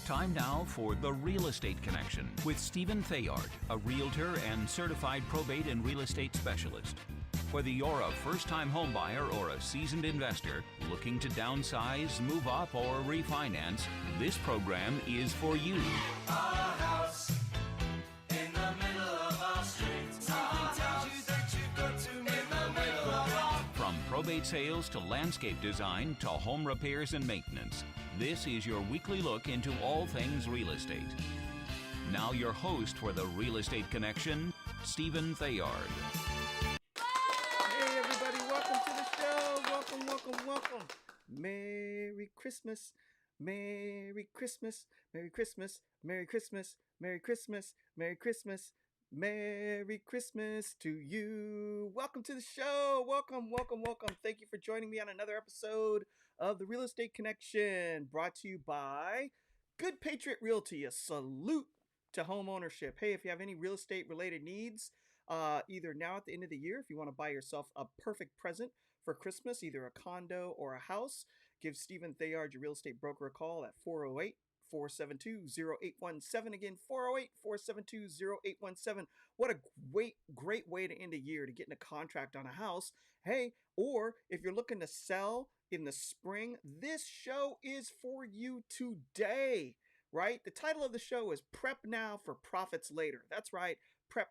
Time now for The Real Estate Connection with Stephen Theard, a realtor and certified probate and real estate specialist. Whether you're a first-time homebuyer or a seasoned investor looking to downsize, move up, or refinance, this program is for you. Our house in the middle of our street. Our house that you've got to in the middle of our... From probate sales to landscape design to home repairs and maintenance, this is your weekly look into all things real estate. Now your host for The Real Estate Connection, Stephen Theard. Hey everybody, welcome to the show. Welcome. Merry Christmas. Merry Christmas. Merry Christmas. Merry Christmas. Merry Christmas. Merry Christmas. Merry Christmas to you. Welcome to the show. Welcome. Thank you for joining me on another episode of The Real Estate Connection, brought to you by Good Patriot Realty. A salute to home ownership. Hey, if you have any real estate related needs, either now at the end of the year, if you want to buy yourself a perfect present for Christmas, either a condo or a house, give Stephen Theard, your real estate broker, a call at 408-472-0817. Again, 408-472-0817. What a great way to end a year to get in a contract on a house. Hey, or if you're looking to sell in the spring, this show is for you today, right? The title of the show is Prep Now for Profits Later. That's right. Prep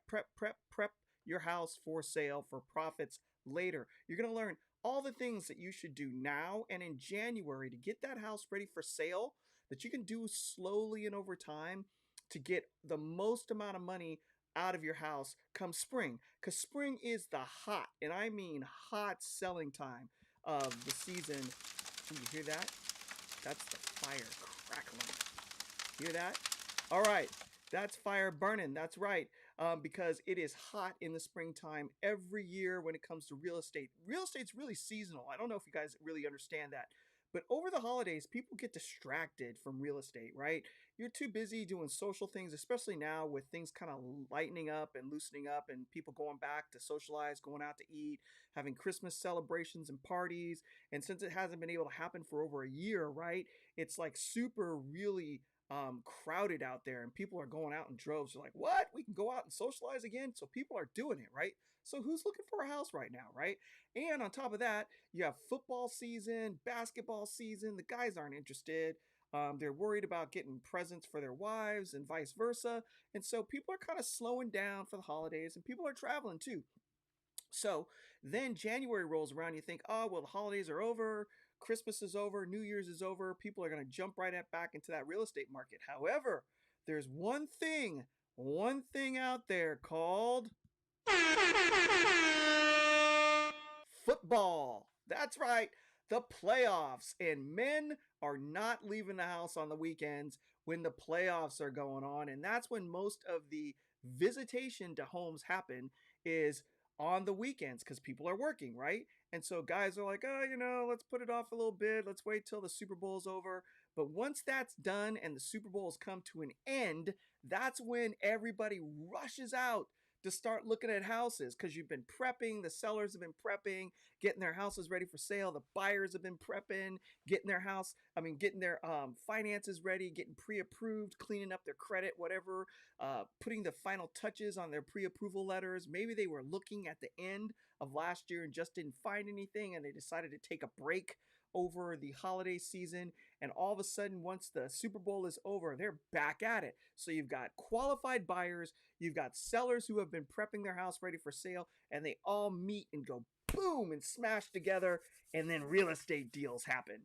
your house for sale for profits later. You're going to learn all the things that you should do now and in January to get that house ready for sale, that you can do slowly and over time to get the most amount of money out of your house come spring. Because spring is the hot, and I mean hot selling time of the season. Can you hear that? That's the fire crackling. Hear that? All right. That's fire burning. That's right. Because it is hot in the springtime every year when it comes to real estate. Real estate's really seasonal. I don't know if you guys really understand that. But over the holidays, people get distracted from real estate, right? You're too busy doing social things, especially now with things kind of lightening up and loosening up and people going back to socialize, going out to eat, having Christmas celebrations and parties. And since it hasn't been able to happen for over a year, right? It's like super really crowded out there, and people are going out in droves. They're like, what? We can go out and socialize again? So people are doing it, right? So who's looking for a house right now, right? And on top of that, you have football season, basketball season. The guys aren't interested. They're worried about getting presents for their wives and vice versa. And so people are kind of slowing down for the holidays, and people are traveling too. So then January rolls around, you think, oh, well, the holidays are over, Christmas is over, New Year's is over, people are going to jump right back into that real estate market. However, there's one thing out there called football. That's right, the playoffs. And men are not leaving the house on the weekends when the playoffs are going on. And that's when most of the visitation to homes happen, is on the weekends, because people are working, right? And so guys are like, oh, let's put it off a little bit. Let's wait till the Super Bowl's over. But once that's done and the Super Bowl has come to an end, that's when everybody rushes out to start looking at houses, because you've been prepping. The sellers have been prepping, getting their houses ready for sale. The buyers have been prepping, getting their finances ready, getting pre-approved, cleaning up their credit, whatever, putting the final touches on their pre-approval letters. Maybe they were looking at the end of last year and just didn't find anything, and they decided to take a break over the holiday season, and all of a sudden, once the Super Bowl is over, they're back at it. So you've got qualified buyers, you've got sellers who have been prepping their house ready for sale, and they all meet and go boom and smash together, and then real estate deals happen.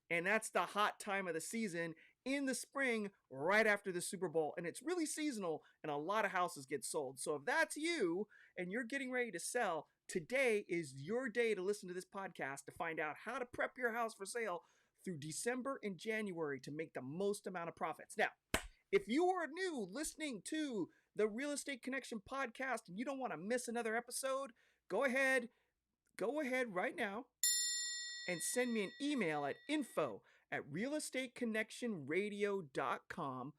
And that's the hot time of the season in the spring, right after the Super Bowl. And it's really seasonal, and a lot of houses get sold. So if that's you and you're getting ready to sell, today is your day to listen to this podcast to find out how to prep your house for sale through December and January to make the most amount of profits. Now, if you are new listening to the Real Estate Connection podcast and you don't want to miss another episode, go ahead, go ahead right now and send me an email at info@realestateconnectionradio.com,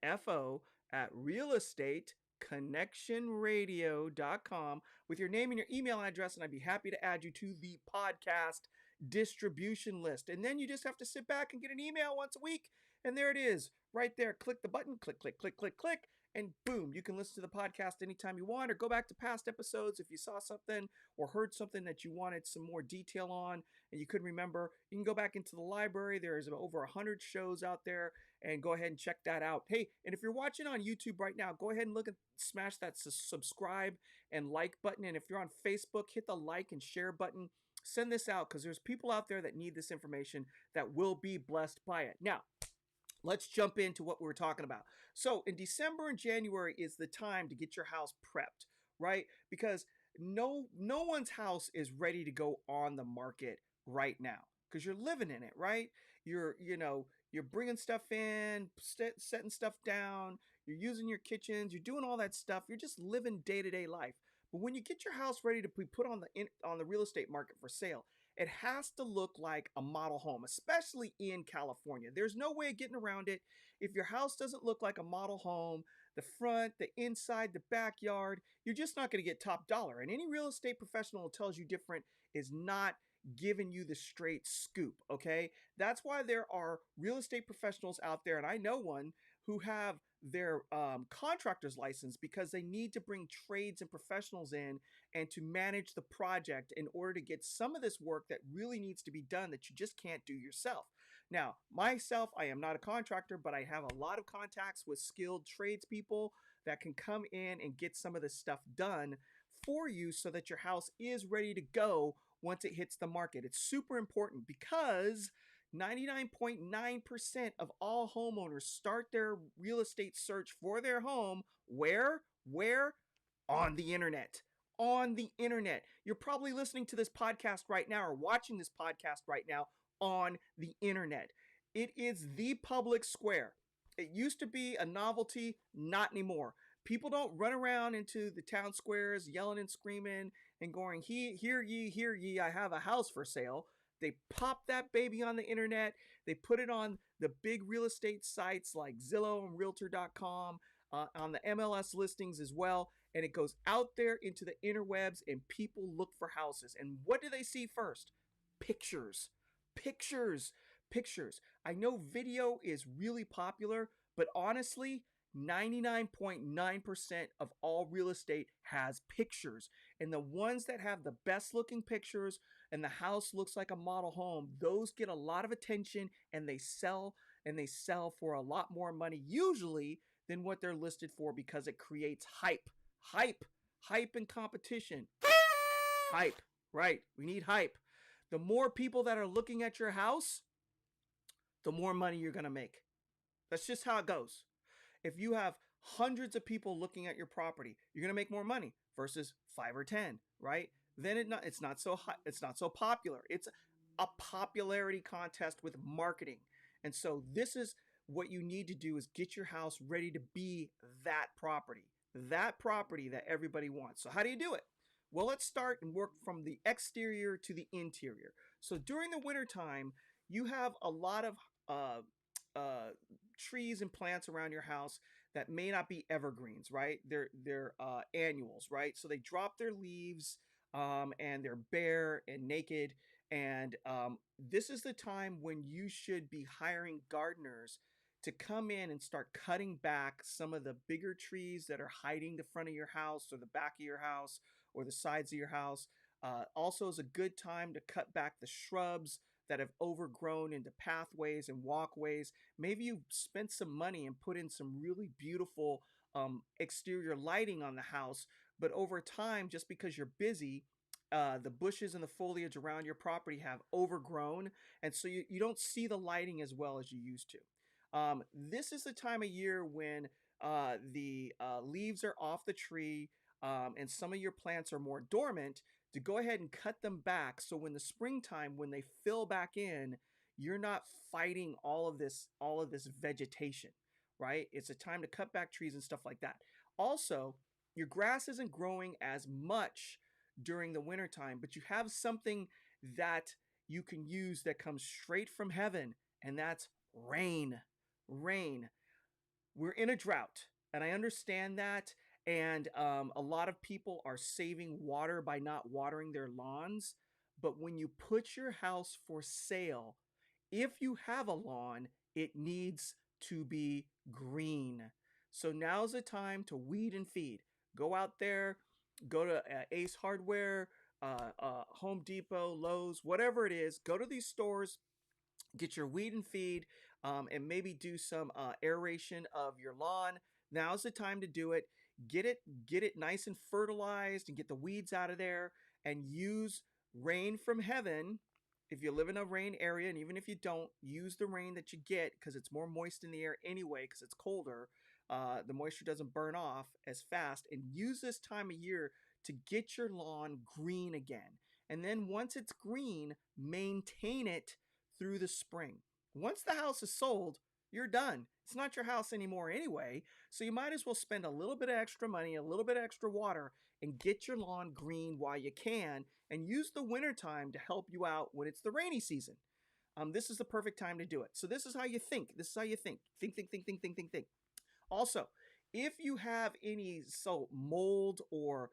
info at realestateconnectionradio.com with your name and your email address, and I'd be happy to add you to the podcast distribution list. And then you just have to sit back and get an email once a week, and there it is, right there. Click the button, click, click, click, click, click, and boom, you can listen to the podcast anytime you want, or go back to past episodes if you saw something or heard something that you wanted some more detail on and you couldn't remember. You can go back into the library. There's over 100 shows out there, and go ahead and check that out. Hey, and if you're watching on YouTube right now, go ahead and smash that subscribe and like button. And if you're on Facebook, hit the like and share button. Send this out because there's people out there that need this information that will be blessed by it. Now, let's jump into what we were talking about. So in December and January is the time to get your house prepped, right? Because no one's house is ready to go on the market right now because you're living in it, right? You're bringing stuff in, setting stuff down, you're using your kitchens, you're doing all that stuff. You're just living day-to-day life. But when you get your house ready to be put on the real estate market for sale, it has to look like a model home, especially in California. There's no way of getting around it. If your house doesn't look like a model home, the front, the inside, the backyard, you're just not going to get top dollar. And any real estate professional who tells you different is not giving you the straight scoop, okay? That's why there are real estate professionals out there, and I know one, who have their contractor's license because they need to bring trades and professionals in and to manage the project in order to get some of this work that really needs to be done that you just can't do yourself. Now, myself, I am not a contractor, but I have a lot of contacts with skilled tradespeople that can come in and get some of this stuff done for you so that your house is ready to go once it hits the market. It's super important because 99.9% of all homeowners start their real estate search for their home where? On the internet. On the internet. You're probably listening to this podcast right now or watching this podcast right now on the internet. It is the public square. It used to be a novelty, not anymore. People don't run around into the town squares yelling and screaming and going, hear ye, I have a house for sale. They pop that baby on the internet. They put it on the big real estate sites like Zillow and Realtor.com, on the MLS listings as well. And it goes out there into the interwebs and people look for houses. And what do they see first? Pictures. I know video is really popular, but honestly, 99.9% of all real estate has pictures. And the ones that have the best looking pictures and the house looks like a model home, those get a lot of attention and they sell for a lot more money usually than what they're listed for because it creates hype and competition. Hype, right? We need hype. The more people that are looking at your house, the more money you're going to make. That's just how it goes. If you have hundreds of people looking at your property, you're going to make more money versus 5 or 10, right? Then it's not so popular. It's a popularity contest with marketing. And so this is what you need to do is get your house ready to be that property that everybody wants. So how do you do it? Well, let's start and work from the exterior to the interior. So during the wintertime, you have a lot of trees and plants around your house that may not be evergreens, right? They're annuals, right? So they drop their leaves and they're bare and naked. And this is the time when you should be hiring gardeners to come in and start cutting back some of the bigger trees that are hiding the front of your house or the back of your house or the sides of your house. Also is a good time to cut back the shrubs that have overgrown into pathways and walkways. Maybe you've spent some money and put in some really beautiful exterior lighting on the house, but over time, just because you're busy, the bushes and the foliage around your property have overgrown, and so you don't see the lighting as well as you used to. This is the time of year when the leaves are off the tree and some of your plants are more dormant, to go ahead and cut them back so when the springtime, when they fill back in, you're not fighting all of this vegetation, right? It's a time to cut back trees and stuff like that. Also, your grass isn't growing as much during the wintertime, but you have something that you can use that comes straight from heaven, and that's rain. Rain. We're in a drought, and I understand that. And a lot of people are saving water by not watering their lawns. But when you put your house for sale, if you have a lawn, it needs to be green. So now's the time to weed and feed. Go out there, go to Ace Hardware, Home Depot, Lowe's, whatever it is. Go to these stores, get your weed and feed, and maybe do some aeration of your lawn. Now's the time to do it. Get it, get it nice and fertilized, and get the weeds out of there. And use rain from heaven. If you live in a rain area, and even if you don't, use the rain that you get because it's more moist in the air anyway because it's colder. The moisture doesn't burn off as fast. And use this time of year to get your lawn green again. And then once it's green, maintain it through the spring. Once the house is sold, you're done. It's not your house anymore anyway, so you might as well spend a little bit of extra money, a little bit of extra water, and get your lawn green while you can, and use the winter time to help you out when it's the rainy season. This is the perfect time to do it. So this is how you think. This is how you think. Think. Also, if you have any mold or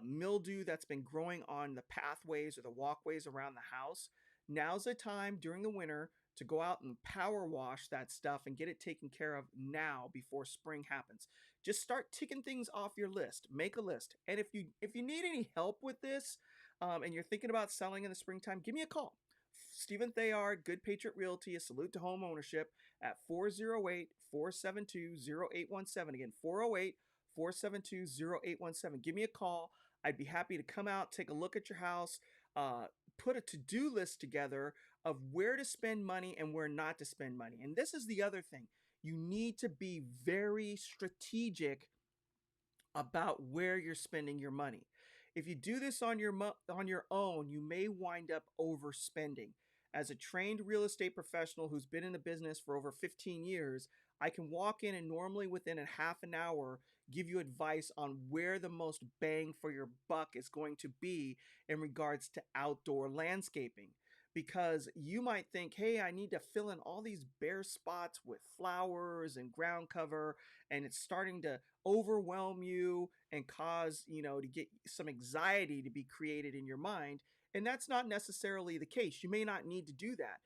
mildew that's been growing on the pathways or the walkways around the house, now's the time during the winter to go out and power wash that stuff and get it taken care of now before spring happens. Just start ticking things off your list. Make a list. And if you need any help with this, and you're thinking about selling in the springtime, give me a call. Stephen Theard, Good Patriot Realty, a salute to home ownership at 408-472-0817. Again, 408-472-0817. Give me a call. I'd be happy to come out, take a look at your house, put a to-do list together of where to spend money and where not to spend money. And this is the other thing. You need to be very strategic about where you're spending your money. If you do this on your own, you may wind up overspending. As a trained real estate professional who's been in the business for over 15 years, I can walk in and normally within a half an hour give you advice on where the most bang for your buck is going to be in regards to outdoor landscaping. Because you might think, hey, I need to fill in all these bare spots with flowers and ground cover, and it's starting to overwhelm you and cause, to get some anxiety to be created in your mind. And that's not necessarily the case. You may not need to do that.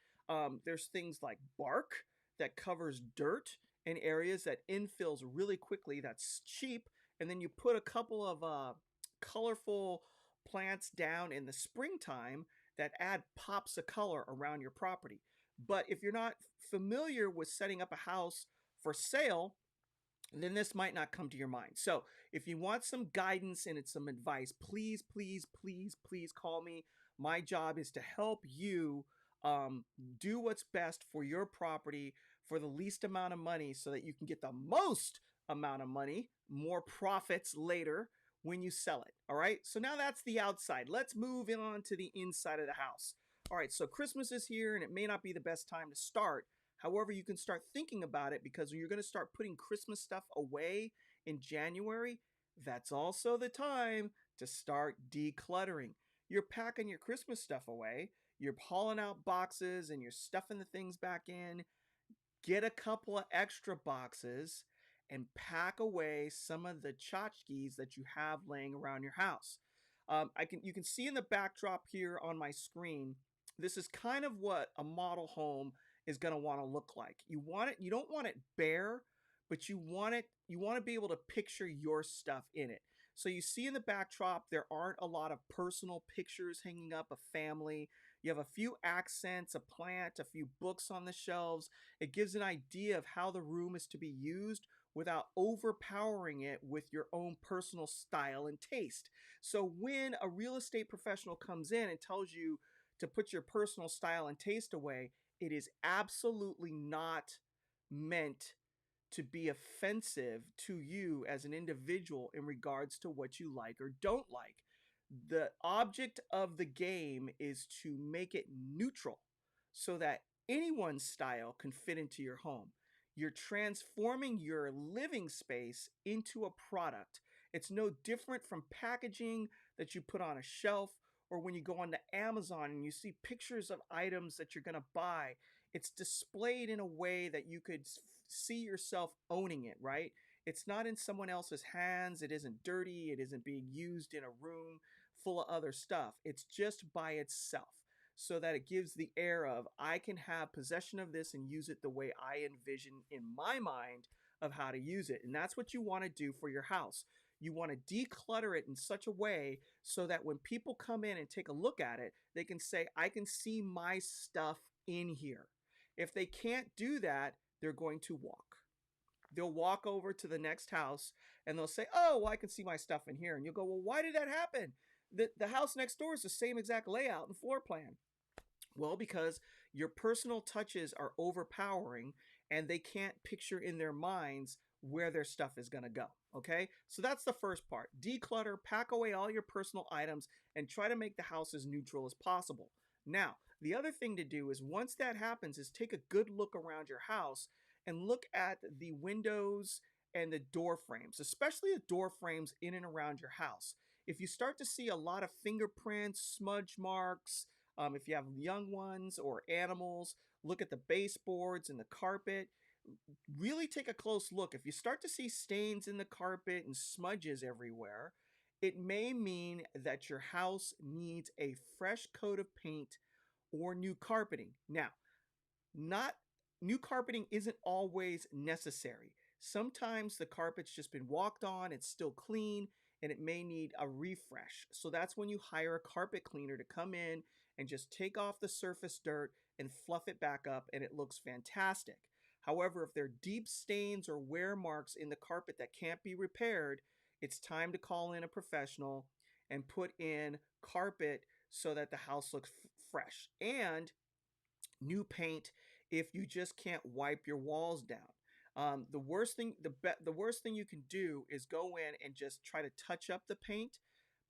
There's things like bark that covers dirt in areas that infills really quickly. That's cheap. And then you put a couple of colorful plants down in the springtime that add pops of color around your property. But if you're not familiar with setting up a house for sale, then this might not come to your mind. So if you want some guidance and some advice, please call me. My job is to help you do what's best for your property for the least amount of money so that you can get the most amount of money, more profits later when you sell it. All right. So now that's the outside. Let's move on to the inside of the house. All right. So Christmas is here and it may not be the best time to start. However, you can start thinking about it because when you're going to start putting Christmas stuff away in January, that's also the time to start decluttering. You're packing your Christmas stuff away. You're hauling out boxes and you're stuffing the things back in. Get a couple of extra boxes and pack away some of the tchotchkes that you have laying around your house. You can see in the backdrop here on my screen, this is kind of what a model home is going to want to look like. You don't want it bare, but you want to be able to picture your stuff in it. So you see in the backdrop, there aren't a lot of personal pictures hanging up of family. You have a few accents, a plant, a few books on the shelves. It gives an idea of how the room is to be used without overpowering it with your own personal style and taste. So when a real estate professional comes in and tells you to put your personal style and taste away, it is absolutely not meant to be offensive to you as an individual in regards to what you like or don't like. The object of the game is to make it neutral so that anyone's style can fit into your home. You're transforming your living space into a product. It's no different from packaging that you put on a shelf or when you go on to Amazon and you see pictures of items that you're going to buy. It's displayed in a way that you could see yourself owning it, right? It's not in someone else's hands. It isn't dirty. It isn't being used in a room full of other stuff. It's just by itself so that it gives the air of I can have possession of this and use it the way I envision in my mind of how to use it. And that's what you want to do for your house. You want to declutter it in such a way so that when people come in and take a look at it, they can say, I can see my stuff in here. If they can't do that, they're going to walk. They'll walk over to the next house and they'll say, oh, well, I can see my stuff in here. And you'll go, well, why did that happen? The house next door is the same exact layout and floor plan. Well, because your personal touches are overpowering and they can't picture in their minds where their stuff is going to go. Okay, so that's the first part. Declutter, pack away all your personal items, and try to make the house as neutral as possible. Now, the other thing to do is once that happens is take a good look around your house and look at the windows and the door frames, especially the door frames in and around your house. If you start to see a lot of fingerprints, smudge marks, if you have young ones or animals, look at the baseboards and the carpet. Really take a close look. If you start to see stains in the carpet and smudges everywhere, it may mean that your house needs a fresh coat of paint or new carpeting. Now, not new carpeting isn't always necessary. Sometimes the carpet's just been walked on, it's still clean, and it may need a refresh. So that's when you hire a carpet cleaner to come in and just take off the surface dirt and fluff it back up, and it looks fantastic. However, if there are deep stains or wear marks in the carpet that can't be repaired, it's time to call in a professional and put in carpet so that the house looks fresh. And new paint if you just can't wipe your walls down. The worst thing you can do is go in and just try to touch up the paint,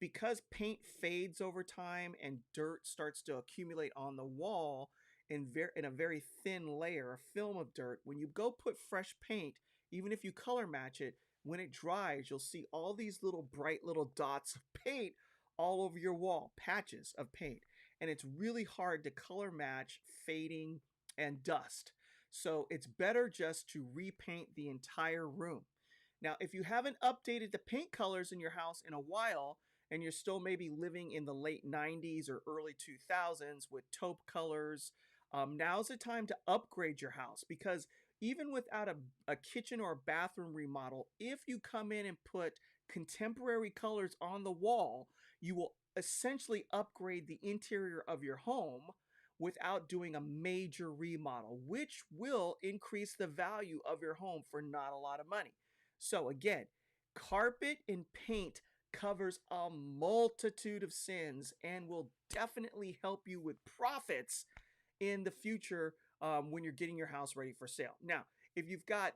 because paint fades over time and dirt starts to accumulate on the wall in a very thin layer, a film of dirt. When you go put fresh paint, even if you color match it, when it dries, you'll see all these little bright little dots of paint all over your wall, patches of paint. And it's really hard to color match fading and dust. So it's better just to repaint the entire room. Now, if you haven't updated the paint colors in your house in a while, and you're still maybe living in the late 90s or early 2000s with taupe colors, now's the time to upgrade your house, because even without a kitchen or a bathroom remodel, if you come in and put contemporary colors on the wall, you will essentially upgrade the interior of your home without doing a major remodel, which will increase the value of your home for not a lot of money. So again, carpet and paint covers a multitude of sins and will definitely help you with profits in the future when you're getting your house ready for sale. Now, if you've got,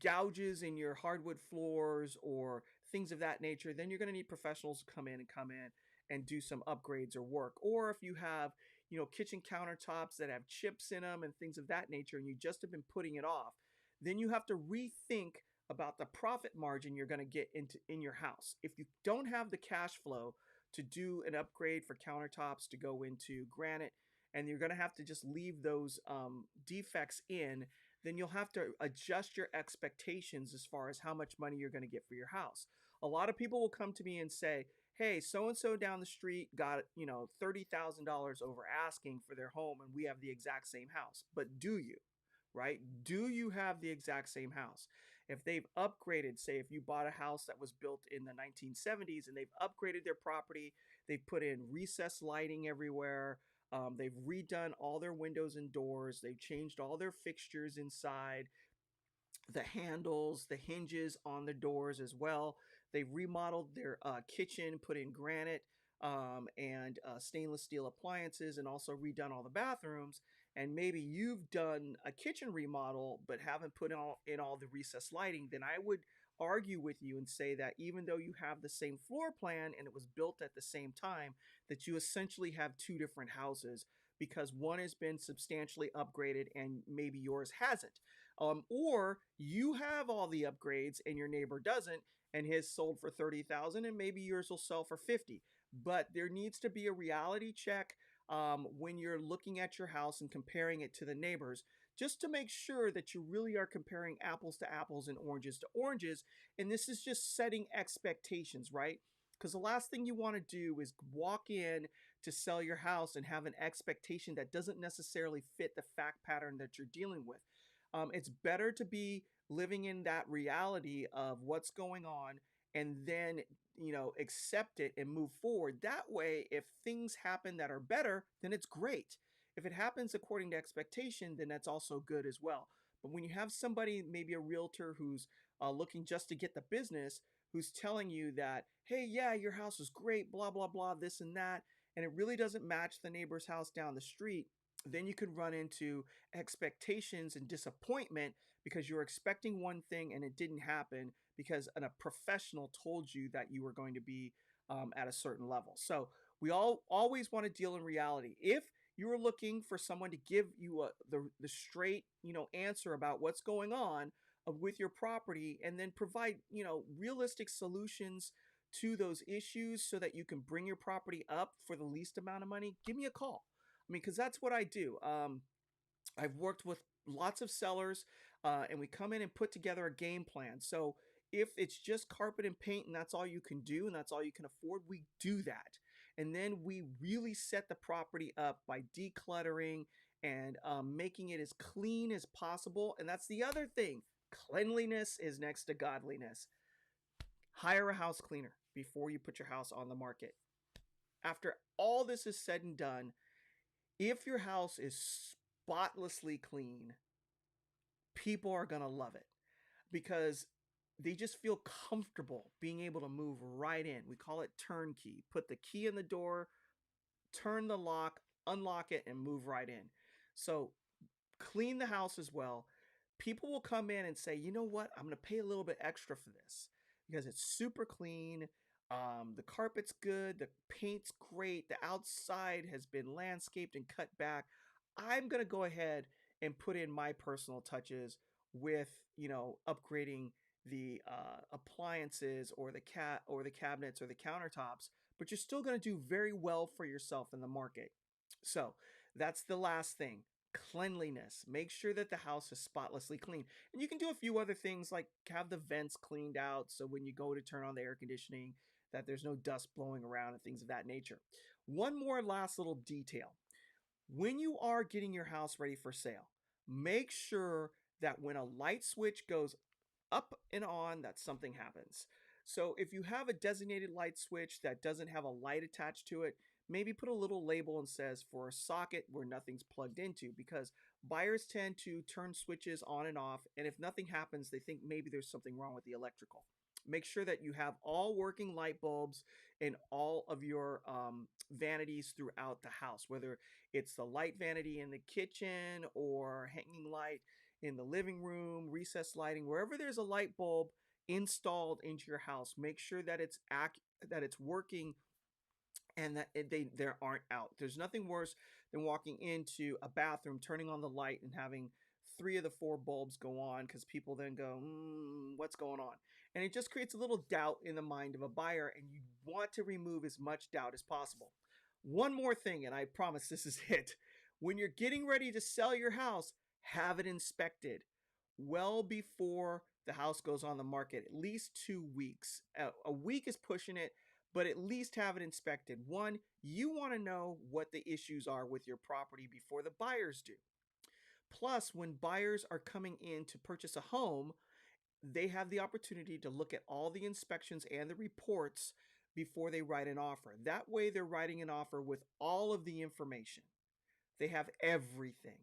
gouges in your hardwood floors or things of that nature, then you're going to need professionals to come in and do some upgrades or work. Or if you have, kitchen countertops that have chips in them and things of that nature, and you just have been putting it off, then you have to rethink about the profit margin you're going to get in your house. If you don't have the cash flow to do an upgrade for countertops to go into granite, and you're going to have to just leave those defects in, then you'll have to adjust your expectations as far as how much money you're going to get for your house. A lot of people will come to me and say, hey, so-and-so down the street got, $30,000 over asking for their home, and we have the exact same house. But do you? Right? Do you have the exact same house? If they've upgraded, say if you bought a house that was built in the 1970s and they've upgraded their property, they've put in recessed lighting everywhere, they've redone all their windows and doors, they've changed all their fixtures inside, the handles, the hinges on the doors as well. They've remodeled their kitchen, put in granite and stainless steel appliances, and also redone all the bathrooms. And maybe you've done a kitchen remodel but haven't put in all the recessed lighting, then I would argue with you and say that even though you have the same floor plan and it was built at the same time, that you essentially have two different houses, because one has been substantially upgraded and maybe yours hasn't. Or you have all the upgrades and your neighbor doesn't, and his sold for 30,000 and maybe yours will sell for 50. But there needs to be a reality check when you're looking at your house and comparing it to the neighbors, just to make sure that you really are comparing apples to apples and oranges to oranges. And this is just setting expectations, right? Because the last thing you want to do is walk in to sell your house and have an expectation that doesn't necessarily fit the fact pattern that you're dealing with. It's better to be living in that reality of what's going on and then, accept it and move forward. That way, if things happen that are better, then it's great. If it happens according to expectation, then that's also good as well. But when you have somebody, maybe a realtor who's looking just to get the business, who's telling you that, hey, yeah, your house is great, blah, blah, blah, this and that, and it really doesn't match the neighbor's house down the street, then you could run into expectations and disappointment because you're expecting one thing and it didn't happen because a professional told you that you were going to be at a certain level. So we all always want to deal in reality. If you are looking for someone to give you the straight answer about what's going on with your property, and then provide realistic solutions to those issues so that you can bring your property up for the least amount of money, give me a call. I mean, because that's what I do. I've worked with lots of sellers, and we come in and put together a game plan. So if it's just carpet and paint and that's all you can do and that's all you can afford, we do that. And then we really set the property up by decluttering and making it as clean as possible. And that's the other thing. Cleanliness is next to godliness. Hire a house cleaner before you put your house on the market. After all this is said and done, if your house is spotlessly clean, people are going to love it because they just feel comfortable being able to move right in. We call it turnkey. Put the key in the door, turn the lock, unlock it, and move right in. So clean the house as well. People will come in and say, you know what, I'm going to pay a little bit extra for this because it's super clean. The carpet's good. The paint's great. The outside has been landscaped and cut back. I'm going to go ahead and put in my personal touches with, upgrading the appliances or the cabinets or the countertops, but you're still going to do very well for yourself in the market. So that's the last thing. Cleanliness. Make sure that the house is spotlessly clean. And you can do a few other things like have the vents cleaned out so when you go to turn on the air conditioning that there's no dust blowing around and things of that nature. One more last little detail. When you are getting your house ready for sale, make sure that when a light switch goes up and on, that something happens. So if you have a designated light switch that doesn't have a light attached to it, maybe put a little label and says for a socket where nothing's plugged into, because buyers tend to turn switches on and off, and if nothing happens, they think maybe there's something wrong with the electrical. Make sure that you have all working light bulbs in all of your vanities throughout the house, whether it's the light vanity in the kitchen or hanging light in the living room, recessed lighting, wherever there's a light bulb installed into your house. Make sure that it's working and that they aren't out. There's nothing worse than walking into a bathroom, turning on the light, and having 3 of the 4 bulbs go on because people then go, what's going on? And it just creates a little doubt in the mind of a buyer, and you want to remove as much doubt as possible. One more thing, and I promise this is it. When you're getting ready to sell your house, have it inspected well before the house goes on the market, at least 2 weeks. A week is pushing it, but at least have it inspected. One, you want to know what the issues are with your property before the buyers do. Plus, when buyers are coming in to purchase a home, they have the opportunity to look at all the inspections and the reports before they write an offer. That way, they're writing an offer with all of the information. They have everything.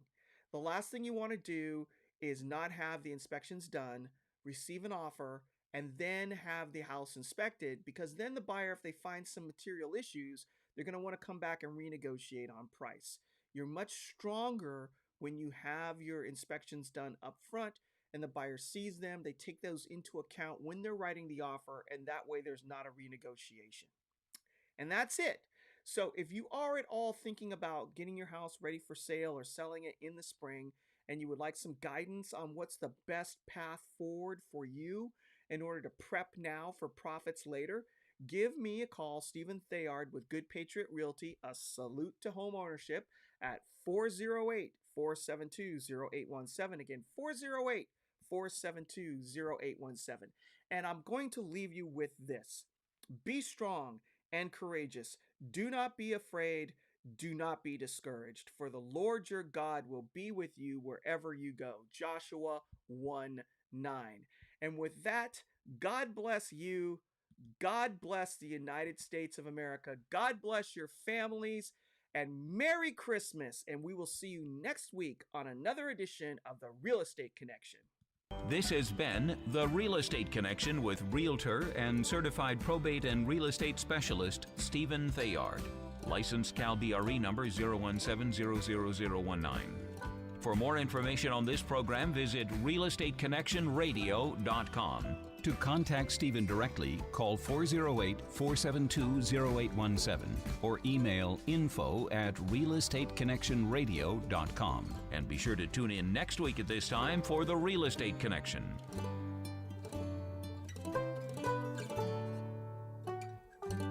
The last thing you want to do is not have the inspections done, receive an offer, and then have the house inspected, because then the buyer, if they find some material issues, they're going to want to come back and renegotiate on price. You're much stronger when you have your inspections done up front and the buyer sees them. They take those into account when they're writing the offer, and that way there's not a renegotiation. And that's it. So if you are at all thinking about getting your house ready for sale or selling it in the spring, and you would like some guidance on what's the best path forward for you in order to prep now for profits later, give me a call, Stephen Theard with Good Patriot Realty, a salute to home ownership at 408-472-0817. Again, 408-472-0817. And I'm going to leave you with this. Be strong and courageous. Do not be afraid. Do not be discouraged, for the Lord your God will be with you wherever you go. Joshua 1:9. And with that, God bless you. God bless the United States of America. God bless your families. And Merry Christmas. And we will see you next week on another edition of the Real Estate Connection. This has been The Real Estate Connection with Realtor and Certified Probate and Real Estate Specialist Stephen Theard. Licensed Cal BRE number 0170019. For more information on this program, visit realestateconnectionradio.com. To contact Stephen directly, call 408-472-0817 or email info@realestateconnectionradio.com. And be sure to tune in next week at this time for The Real Estate Connection.